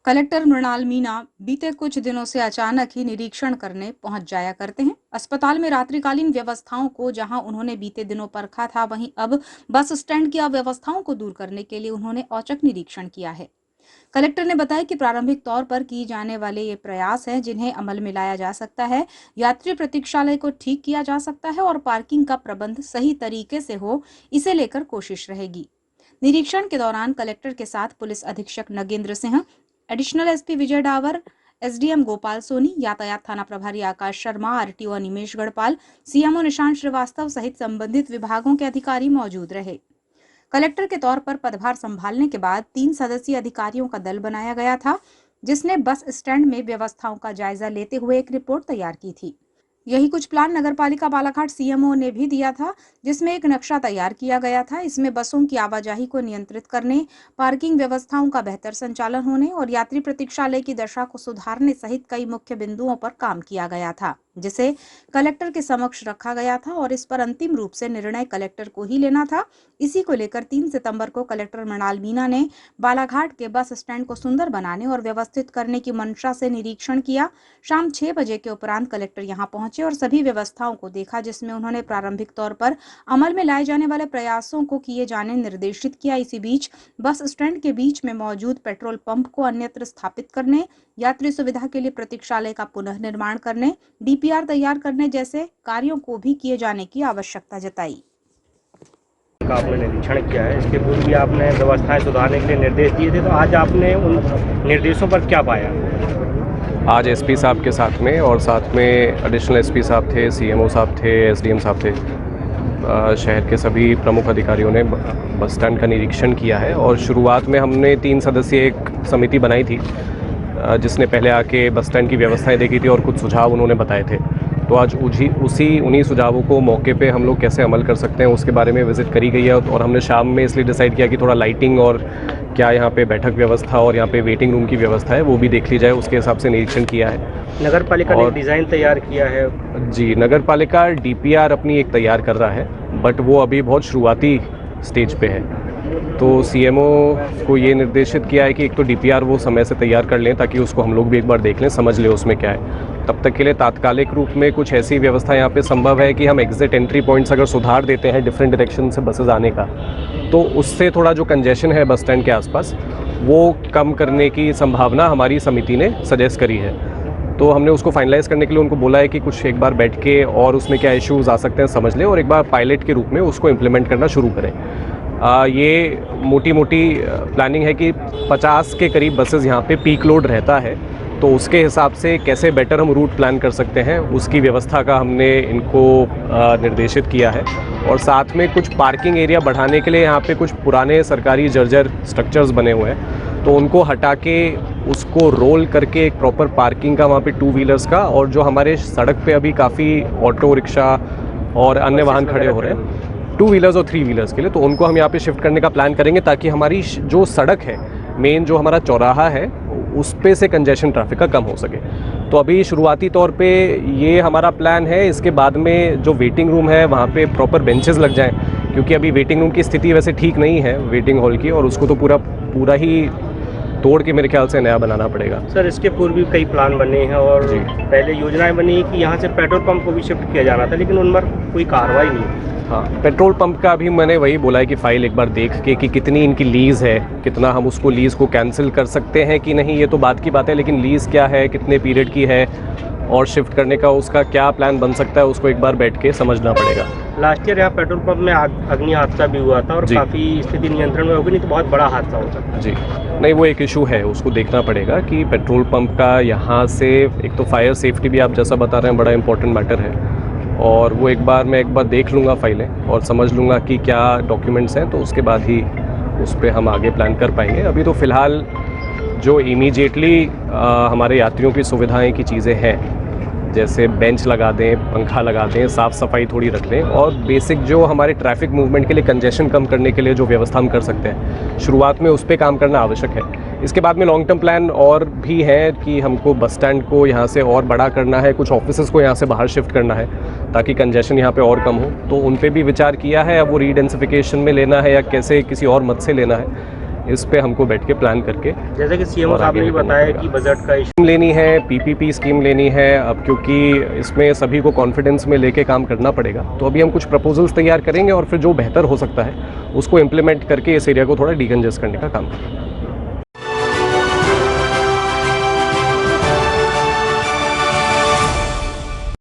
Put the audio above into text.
Collector Mrinal Meena बीते कुछ दिनों से अचानक ही निरीक्षण करने पहुंच जाया करते हैं। अस्पताल में रात्रिकालीन व्यवस्थाओं को जहां उन्होंने बीते दिनों परखा था, वहीं अब बस स्टैंड की अव्यवस्थाओं को दूर करने के लिए उन्होंने औचक निरीक्षण किया है। कलेक्टर ने बताया कि प्रारंभिक तौर पर किए जाने वाले ये प्रयास हैं जिन्हें अमल में लाया जा सकता है। यात्री प्रतीक्षालय को ठीक किया जा सकता है और पार्किंग का प्रबंध सही तरीके से हो, इसे लेकर कोशिश रहेगी। निरीक्षण के दौरान कलेक्टर के साथ पुलिस अधीक्षक नगेंद्र सिंह, एडिशनल एसपी विजय डावर, एसडीएम गोपाल सोनी, यातायात थाना प्रभारी आकाश शर्मा, आरटीओ अनिमेश गढ़पाल, सीएमओ निशांत श्रीवास्तव सहित संबंधित विभागों के अधिकारी मौजूद रहे। कलेक्टर के तौर पर पदभार संभालने के बाद 3 सदस्यीय अधिकारियों का दल बनाया गया था, जिसने बस स्टैंड में व्यवस्थाओं का जायजा लेते हुए एक रिपोर्ट तैयार की थी। यही कुछ प्लान नगरपालिका बालाघाट सीएमओ ने भी दिया था, जिसमें एक नक्शा तैयार किया गया था। इसमें बसों की आवाजाही को नियंत्रित करने, पार्किंग व्यवस्थाओं का बेहतर संचालन होने और यात्री प्रतीक्षालय की दशा को सुधारने सहित कई मुख्य बिंदुओं पर काम किया गया था, जिसे कलेक्टर के समक्ष रखा गया था और इस पर अंतिम रूप से निर्णय कलेक्टर को ही लेना था। इसी को लेकर 3 सितंबर को कलेक्टर मृणाल मीना ने बालाघाट के बस स्टैंड को सुंदर बनाने और व्यवस्थित करने की मंशा से निरीक्षण किया। शाम 6 बजे के उपरांत कलेक्टर यहां पहुंचे और सभी व्यवस्थाओं को देखा, जिसमें उन्होंने प्रारंभिक तौर पर अमल में लाए जाने वाले प्रयासों को किए जाने निर्देशित किया। इसी बीच बस स्टैंड के बीच में मौजूद पेट्रोल पंप को अन्यत्र स्थापित करने, यात्री सुविधा के लिए प्रतीक्षालय का पुनः निर्माण करने, डीपीआर तैयार करने जैसे कार्यों को भी किए जाने की आवश्यकता जताई। आपने निरीक्षण किया है, इसके पूर्व भी आपने व्यवस्थाएं सुधारने के लिए निर्देश दिए थे, तो आज आपने उन निर्देशों पर क्या पाया? आज एसपी साहब के साथ में और साथ में एडिशनल एसपी साहब थे, सीएमओ साहब थे, एसडीएम साहब थे, शहर के सभी प्रमुख अधिकारियों ने बस स्टैंड का निरीक्षण किया है। और शुरुआत में हमने 3 सदस्यीय एक समिति बनाई थी, जिसने पहले आके बस स्टैंड की व्यवस्थाएं देखी थी और कुछ सुझाव उन्होंने बताए थे। तो आज उन्हीं सुझावों को मौके पे हम लोग कैसे अमल कर सकते हैं उसके बारे में विज़िट करी गई है। और हमने शाम में इसलिए डिसाइड किया कि थोड़ा लाइटिंग और क्या यहाँ पे बैठक व्यवस्था और यहाँ पे वेटिंग रूम की व्यवस्था है वो भी देख ली जाए, उसके हिसाब से निरीक्षण किया है। नगर पालिका ने डिज़ाइन तैयार किया है? जी, नगर पालिका डीपीआर अपनी एक तैयार कर रहा है, बट वो अभी बहुत शुरुआती स्टेज पे है। तो सीएमओ को ये निर्देशित किया है कि एक तो डीपीआर वो समय से तैयार कर लें ताकि उसको हम लोग भी एक बार देख लें, समझ लें उसमें क्या है। तब तक के लिए तात्कालिक रूप में कुछ ऐसी व्यवस्था यहाँ पे संभव है कि हम एग्जिट एंट्री पॉइंट्स अगर सुधार देते हैं डिफरेंट डायरेक्शन से बसेस आने का, तो उससे थोड़ा जो कंजेशन है बस स्टैंड के आसपास वो कम करने की संभावना हमारी समिति ने सजेस्ट करी है। तो हमने उसको फाइनलाइज़ करने के लिए उनको बोला है कि कुछ एक बार बैठ के और उसमें क्या इश्यूज़ आ सकते हैं समझ लें और एक बार पायलट के रूप में उसको इम्प्लीमेंट करना शुरू करें। ये मोटी प्लानिंग है कि 50 के करीब बसेस यहाँ पे पीक लोड रहता है, तो उसके हिसाब से कैसे बेटर हम रूट प्लान कर सकते हैं उसकी व्यवस्था का हमने इनको निर्देशित किया है। और साथ में कुछ पार्किंग एरिया बढ़ाने के लिए यहाँ पे कुछ पुराने सरकारी जर्जर स्ट्रक्चर्स बने हुए हैं, तो उनको हटा के उसको रोल करके एक प्रॉपर पार्किंग का वहाँ पे 2 व्हीलर्स का, और जो हमारे सड़क पे अभी काफ़ी ऑटो रिक्शा और अन्य वाहन खड़े हो रहे हैं 2 व्हीलर्स और 3 व्हीलर्स के लिए, तो उनको हम यहाँ पे शिफ्ट करने का प्लान करेंगे ताकि हमारी जो सड़क है मेन जो हमारा चौराहा है उस पे से कंजेशन ट्रैफिक का कम हो सके। तो अभी शुरुआती तौर पे ये हमारा प्लान है। इसके बाद में जो वेटिंग रूम है वहाँ पे प्रॉपर बेंचेस लग जाएं, क्योंकि अभी वेटिंग रूम की स्थिति वैसे ठीक नहीं है वेटिंग हॉल की, और उसको तो पूरा ही तोड़ के मेरे ख्याल से नया बनाना पड़ेगा। सर, इसके पूर्व भी कई प्लान बने हैं और पहले योजनाएं बनी कि यहाँ से पेट्रोल पंप को भी शिफ्ट किया जाना था, लेकिन उन पर कोई कार्रवाई नहीं। हाँ, पेट्रोल पंप का भी मैंने वही बोला है कि फ़ाइल एक बार देख के कि कितनी इनकी लीज़ है, कितना हम उसको लीज़ को कैंसिल कर सकते हैं कि नहीं, ये तो बात की बात है, लेकिन लीज़ क्या है, कितने पीरियड की है और शिफ्ट करने का उसका क्या प्लान बन सकता है उसको एक बार बैठ के समझना पड़ेगा। लास्ट ईयर यहाँ पेट्रोल पंप में अग्नि हादसा भी हुआ था और काफ़ी स्थिति नियंत्रण में होगी, नहीं तो बहुत बड़ा हादसा हो सकता है। जी नहीं, वो एक इशू है, उसको देखना पड़ेगा कि पेट्रोल पंप का यहाँ से एक तो फायर सेफ्टी भी आप जैसा बता रहे हैं बड़ा इंपॉर्टेंट मैटर है, और वो एक बार मैं देख लूँगा फाइलें और समझ लूँगा कि क्या डॉक्यूमेंट्स हैं, तो उसके बाद ही उस पर हम आगे प्लान कर पाएंगे। अभी तो फ़िलहाल जो इमीडिएटली हमारे यात्रियों की सुविधाएं की चीज़ें हैं, जैसे बेंच लगा दें, पंखा लगा दें, साफ़ सफाई थोड़ी रख लें, और बेसिक जो हमारे ट्रैफिक मूवमेंट के लिए कंजेशन कम करने के लिए जो व्यवस्था हम कर सकते हैं शुरुआत में उस पर काम करना आवश्यक है। इसके बाद में लॉन्ग टर्म प्लान और भी है कि हमको बस स्टैंड को यहाँ से और बड़ा करना है, कुछ ऑफिसेस को यहाँ से बाहर शिफ्ट करना है ताकि कंजेशन यहाँ पे और कम हो, तो उन पे भी विचार किया है। अब वो रीडेंसिफिकेशन में लेना है या कैसे किसी और मत से लेना है, इस पे हमको बैठ के प्लान करके जैसे कि सीएम और साहब आगे ने भी निकलना बताया पड़ेगा। कि बजट का स्कीम लेनी है, पीपीपी स्कीम लेनी है अब, क्योंकि इसमें सभी को कॉन्फिडेंस में लेके काम करना पड़ेगा। तो अभी हम कुछ प्रपोजल्स तैयार करेंगे और फिर जो बेहतर हो सकता है उसको इम्प्लीमेंट करके इस एरिया को थोड़ा डिकंजेस्ट करने का काम करेंगे।